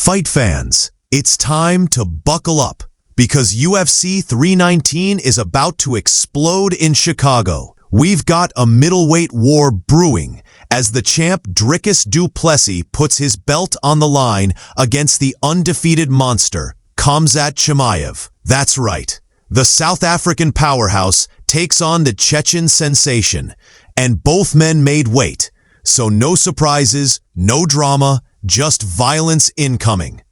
Fight fans, it's time to buckle up because UFC 319 is about to explode in Chicago. We've got a middleweight war brewing as the champ Dricus du Plessis puts his belt on the line against the undefeated monster, Khamzat Chimaev. That's right. The South African powerhouse takes on the Chechen sensation, and both men made weight. So no surprises, no drama, just violence incoming.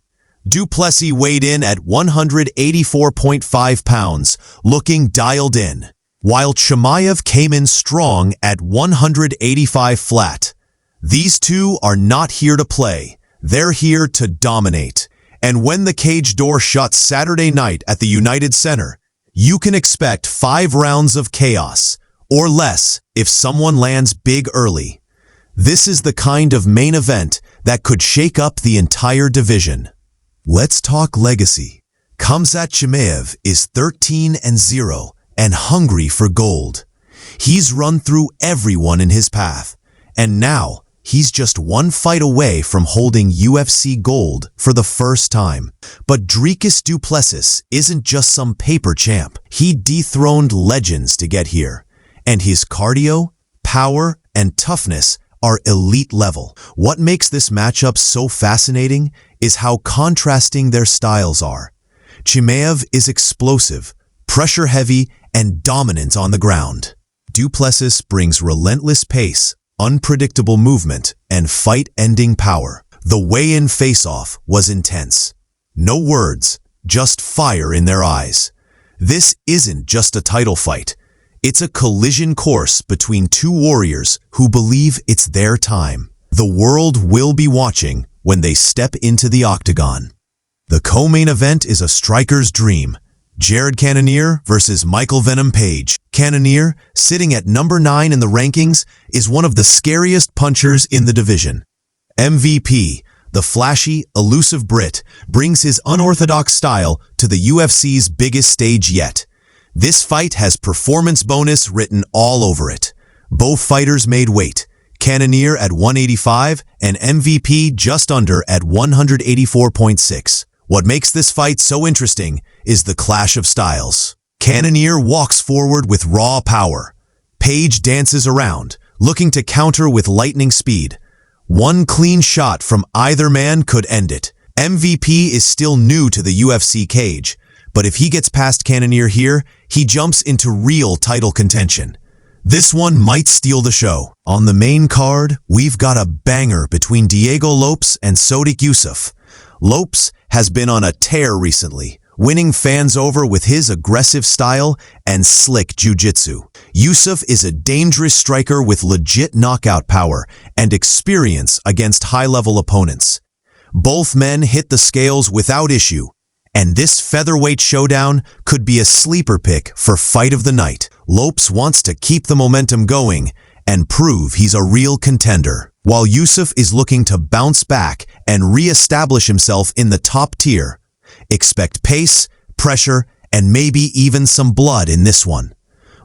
Du Plessis weighed in at 184.5 pounds, looking dialed in, while Chimaev came in strong at 185 flat. These two are not here to play, they're here to dominate. And when the cage door shuts Saturday night at the United Center, you can expect 5 rounds of chaos, or less if someone lands big early. This is the kind of main event that could shake up the entire division. Let's talk legacy. Khamzat Chimaev is 13-0 and hungry for gold. He's run through everyone in his path, and now he's just one fight away from holding UFC gold for the first time. But Dricus du Plessis isn't just some paper champ. He dethroned legends to get here, and his cardio, power, and toughness are elite level. What makes this matchup so fascinating is how contrasting their styles are. Chimaev is explosive, pressure-heavy, and dominant on the ground. Du Plessis brings relentless pace, unpredictable movement, and fight-ending power. The weigh-in face-off was intense. No words, just fire in their eyes. This isn't just a title fight. It's a collision course between two warriors who believe it's their time. The world will be watching when they step into the octagon. The co-main event is a striker's dream. Jared Cannonier versus Michael Venom Page. Cannonier, sitting at number 9 in the rankings, is one of the scariest punchers in the division. MVP, the flashy, elusive Brit, brings his unorthodox style to the UFC's biggest stage yet. This fight has performance bonus written all over it. Both fighters made weight. Cannonier at 185 and MVP just under at 184.6. What makes this fight so interesting is the clash of styles. Cannonier walks forward with raw power. Page dances around, looking to counter with lightning speed. One clean shot from either man could end it. MVP is still new to the UFC cage, but if he gets past Cannonier here, he jumps into real title contention. This one might steal the show. On the main card, we've got a banger between Diego Lopes and Sodiq Yusuff. Lopes has been on a tear recently, winning fans over with his aggressive style and slick jiu-jitsu. Yusuff is a dangerous striker with legit knockout power and experience against high-level opponents. Both men hit the scales without issue, and this featherweight showdown could be a sleeper pick for fight of the night. Lopes wants to keep the momentum going and prove he's a real contender, while Yusuff is looking to bounce back and re-establish himself in the top tier. Expect pace, pressure, and maybe even some blood in this one.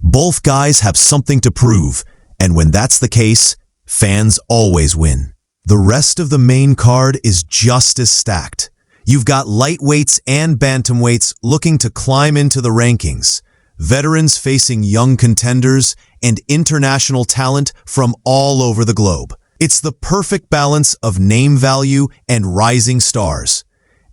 Both guys have something to prove, and when that's the case, fans always win. The rest of the main card is just as stacked. You've got lightweights and bantamweights looking to climb into the rankings, veterans facing young contenders, and international talent from all over the globe. It's the perfect balance of name value and rising stars.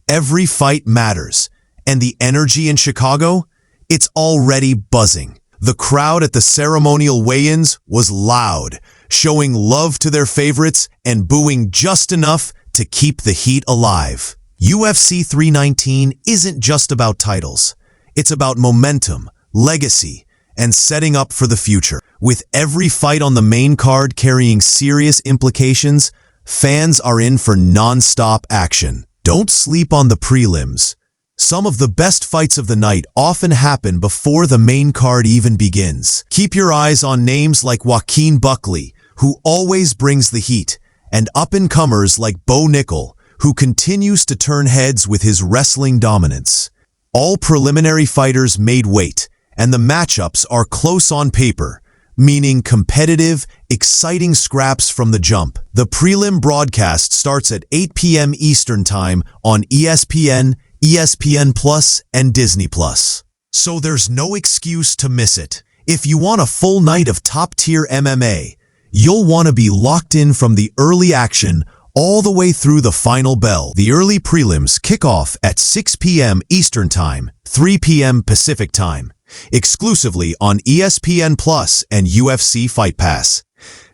Every fight matters, and the energy in Chicago, it's already buzzing. The crowd at the ceremonial weigh-ins was loud, showing love to their favorites and booing just enough to keep the heat alive. UFC 319 isn't just about titles. It's about momentum, legacy, and setting up for the future. With every fight on the main card carrying serious implications, fans are in for non-stop action. Don't sleep on the prelims. Some of the best fights of the night often happen before the main card even begins. Keep your eyes on names like Joaquin Buckley, who always brings the heat, and up-and-comers like Bo Nickel, who continues to turn heads with his wrestling dominance. All preliminary fighters made weight, and the matchups are close on paper, meaning competitive, exciting scraps from the jump. The prelim broadcast starts at 8 p.m. Eastern Time on ESPN, ESPN Plus, and Disney Plus. So there's no excuse to miss it. If you want a full night of top-tier MMA, you'll want to be locked in from the early action all the way through the final bell. The early prelims kick off at 6 p.m. Eastern Time, 3 p.m. Pacific Time, exclusively on ESPN Plus and UFC Fight Pass.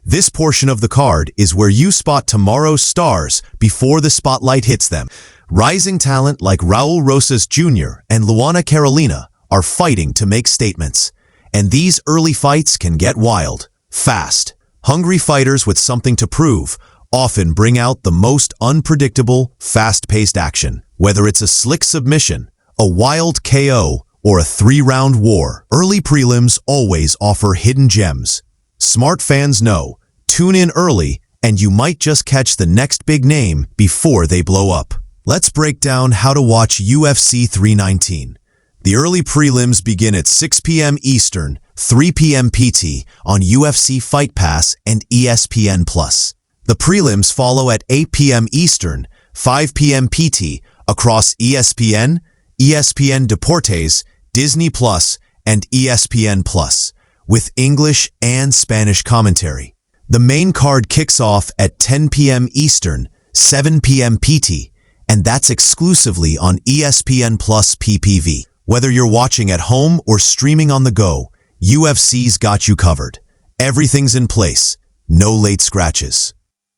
This portion of the card is where you spot tomorrow's stars before the spotlight hits them. Rising talent like Raul Rosas Jr. and Luana Carolina are fighting to make statements. And these early fights can get wild, fast. Hungry fighters with something to prove often bring out the most unpredictable, fast-paced action. Whether it's a slick submission, a wild KO, or a 3-round war, early prelims always offer hidden gems. Smart fans know, tune in early and you might just catch the next big name before they blow up. Let's break down how to watch UFC 319. The early prelims begin at 6 p.m. Eastern, 3 p.m. PT on UFC Fight Pass and ESPN Plus. The prelims follow at 8 p.m. Eastern, 5 p.m. PT across ESPN, ESPN Deportes, Disney Plus, and ESPN Plus, with English and Spanish commentary. The main card kicks off at 10 p.m. Eastern, 7 p.m. PT, and that's exclusively on ESPN Plus PPV. Whether you're watching at home or streaming on the go, UFC's got you covered. Everything's in place, no late scratches,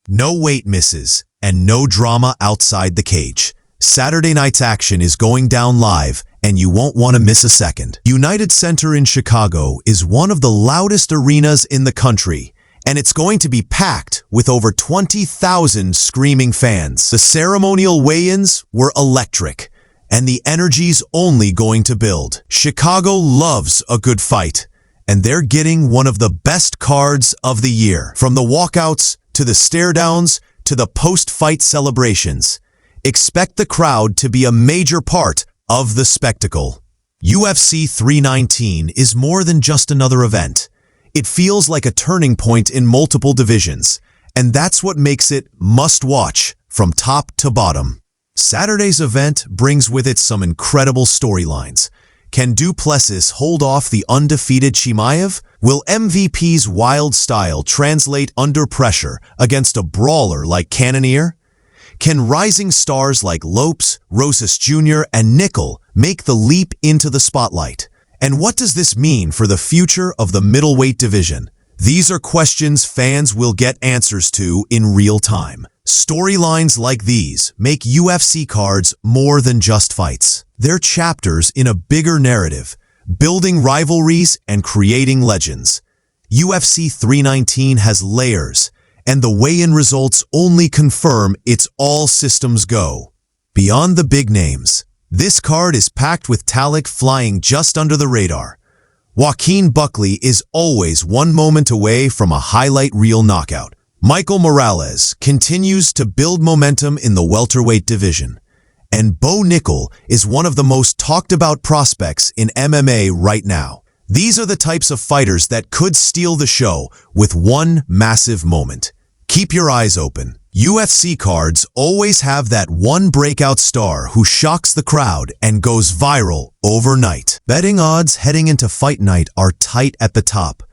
no weight misses, and no drama outside the cage. Saturday night's action is going down live, and you won't want to miss a second. United Center in Chicago is one of the loudest arenas in the country, and it's going to be packed with over 20,000 screaming fans. The ceremonial weigh-ins were electric, and the energy's only going to build. Chicago loves a good fight, and they're getting one of the best cards of the year. From the walkouts, to the stare-downs, to the post-fight celebrations, expect the crowd to be a major part of the spectacle. UFC 319 is more than just another event. It feels like a turning point in multiple divisions, and that's what makes it must-watch from top to bottom. Saturday's event brings with it some incredible storylines. Can Plessis hold off the undefeated Chimaev? Will MVP's wild style translate under pressure against a brawler like Cannonier? Can rising stars like Lopes, Rosas Jr., and Nickel make the leap into the spotlight? And what does this mean for the future of the middleweight division? These are questions fans will get answers to in real time. Storylines like these make UFC cards more than just fights. They're chapters in a bigger narrative, building rivalries and creating legends. UFC 319 has layers, and the weigh-in results only confirm it's all systems go. Beyond the big names, this card is packed with talent flying just under the radar. Joaquin Buckley is always one moment away from a highlight reel knockout. Michael Morales continues to build momentum in the welterweight division. And Bo Nickel is one of the most talked about prospects in MMA right now. These are the types of fighters that could steal the show with one massive moment. Keep your eyes open. UFC cards always have that one breakout star who shocks the crowd and goes viral overnight. Betting odds heading into fight night are tight at the top.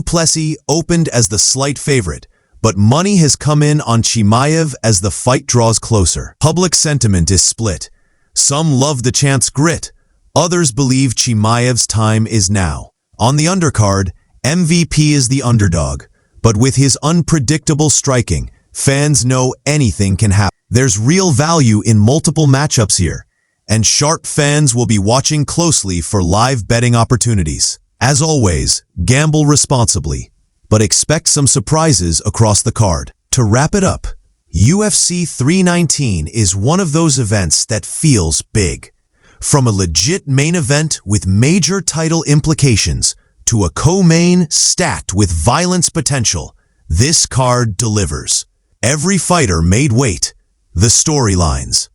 Plessis opened as the slight favorite, but money has come in on Chimaev as the fight draws closer. Public sentiment is split. Some love the chance grit. Others believe Chimaev's time is now. On the undercard, MVP is the underdog, but with his unpredictable striking, fans know anything can happen. There's real value in multiple matchups here, and sharp fans will be watching closely for live betting opportunities. As always, gamble responsibly, but expect some surprises across the card. To wrap it up, UFC 319 is one of those events that feels big. From a legit main event with major title implications to a co-main stacked with violence potential, this card delivers. Every fighter made weight. The storylines,